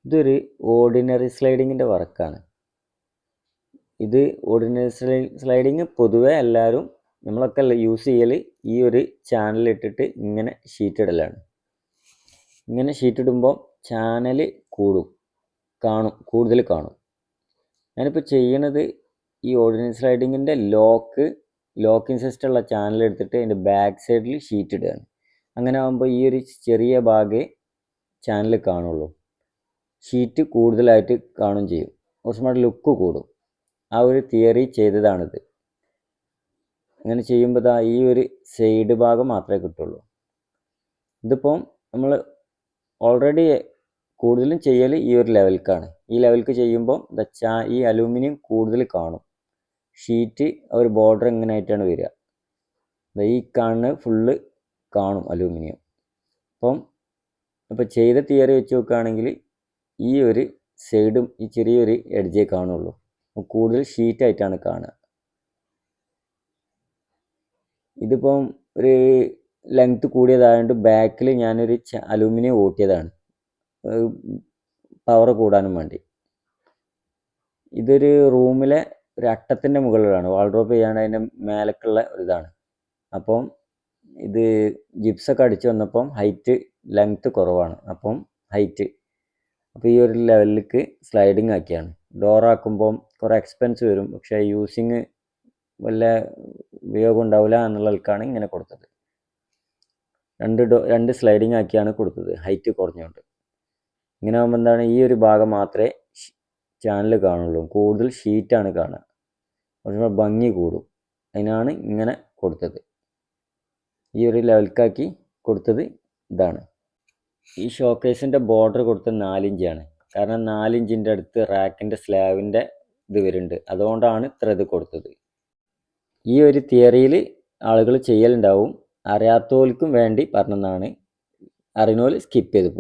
ഇതൊരു ഓർഡിനറി സ്ലൈഡിങ്ങിൻ്റെ വർക്കാണ്. ഇത് ഓർഡിനറി സ്ലൈഡിങ് പൊതുവെ എല്ലാവരും നമ്മളൊക്കെ യൂസ് ചെയ്യൽ ഈ ഒരു ചാനലിട്ടിട്ട് ഇങ്ങനെ ഷീറ്റ് ഇടലാണ്. ഇങ്ങനെ ഷീറ്റ് ഇടുമ്പോൾ ചാനൽ കൂടുതൽ കാണും. ഞാനിപ്പോൾ ചെയ്യണത് ഈ ഓർഡിനറി സ്ലൈഡിങ്ങിൻ്റെ ലോക്കിംഗ് സിസ്റ്റമുള്ള ചാനൽ എടുത്തിട്ട് അതിൻ്റെ ബാക്ക് സൈഡിൽ ഷീറ്റ് ഇടുകയാണ്. അങ്ങനെ ആകുമ്പോൾ ഈ ഒരു ചെറിയ ഭാഗമേ ചാനൽ കാണുള്ളൂ. ഷീറ്റ് കൂടുതലായിട്ട് കാണുകയും ചെയ്യും, കുറച്ചും കൂടെ ലുക്ക് കൂടും. ആ ഒരു തിയറി ചെയ്തതാണിത്. അങ്ങനെ ചെയ്യുമ്പോൾ ഈ ഒരു സൈഡ് ഭാഗം മാത്രമേ കിട്ടുള്ളൂ. ഇതിപ്പം നമ്മൾ ഓൾറെഡി കൂടുതലും ചെയ്യൽ ഈ ഒരു ലെവൽക്കാണ്. ഈ ലെവൽക്ക് ചെയ്യുമ്പോൾ ഈ അലൂമിനിയം കൂടുതൽ കാണും. ഷീറ്റ് ഒരു ബോർഡർ ഇങ്ങനെ ആയിട്ടാണ് വരിക. ഈ കാണുന്നത് ഫുള്ള് കാണും അലൂമിനിയം. അപ്പം ചെയ്ത തിയറി വെച്ച് നോക്കുകയാണെങ്കിൽ ഈ ഒരു സൈഡും ഈ ചെറിയൊരു എഡ്ജേ കാണുള്ളൂ. കൂടുതൽ ഷീറ്റായിട്ടാണ് കാണുക. ഇതിപ്പം ഒരു ലെങ്ത്ത് കൂടിയതായതുകൊണ്ട് ബാക്കിൽ ഞാനൊരു അലൂമിനിയം ഓട്ടിയതാണ്, പവർ കൂടാനും വേണ്ടി. ഇതൊരു റൂമിലെ ഒരു അട്ടത്തിൻ്റെ മുകളിലാണ്, വാൾഡ്രോപ്പ് ചെയ്യാൻ അതിൻ്റെ മേലേക്കുള്ള ഒരിതാണ്. അപ്പം ഇത് ജിപ്സൊക്കെ അടിച്ച് വന്നപ്പം ലെങ്ത്ത് കുറവാണ്. അപ്പം ഈ ഒരു ലെവലിലേക്ക് സ്ലൈഡിങ് ആക്കിയാണ്. ഡോറാക്കുമ്പം കുറേ എക്സ്പെൻസ് വരും, പക്ഷേ യൂസിങ് വല്ല ഉപയോഗം ഉണ്ടാവില്ല എന്നുള്ളവർക്കാണ് ഇങ്ങനെ കൊടുത്തത്. രണ്ട് സ്ലൈഡിങ് ആക്കിയാണ് കൊടുത്തത്, ഹൈറ്റ് കുറഞ്ഞുകൊണ്ട്. ഇങ്ങനെ ആകുമ്പോൾ എന്താണ്, ഈ ഒരു ഭാഗം മാത്രമേ ചാനൽ കാണുള്ളൂ, കൂടുതൽ ഷീറ്റാണ് കാണുക, കുറച്ചുകൂടെ ഭംഗി കൂടും. അതിനാണ് ഇങ്ങനെ കൊടുത്തത്. ഈ ഒരു ലെവൽക്കാക്കി കൊടുത്തത് ഇതാണ്. ഈ ഷോക്കേസിൻ്റെ ബോർഡർ കൊടുത്തത് 4 ഇഞ്ചാണ്. കാരണം 4 ഇഞ്ചിൻ്റെ അടുത്ത് റാക്കിൻ്റെ സ്ലാബിൻ്റെ ഇത് വരുന്നുണ്ട്, അതുകൊണ്ടാണ് ഇത്ര ഇത് കൊടുത്തത്. ഈ ഒരു തിയറിയിൽ ആളുകൾ ചെയ്യലുണ്ടാവും, അറിയാത്തവർക്കും വേണ്ടി പറഞ്ഞതാണ്. അറിയുന്നവർ സ്കിപ്പ് ചെയ്ത് പോകും.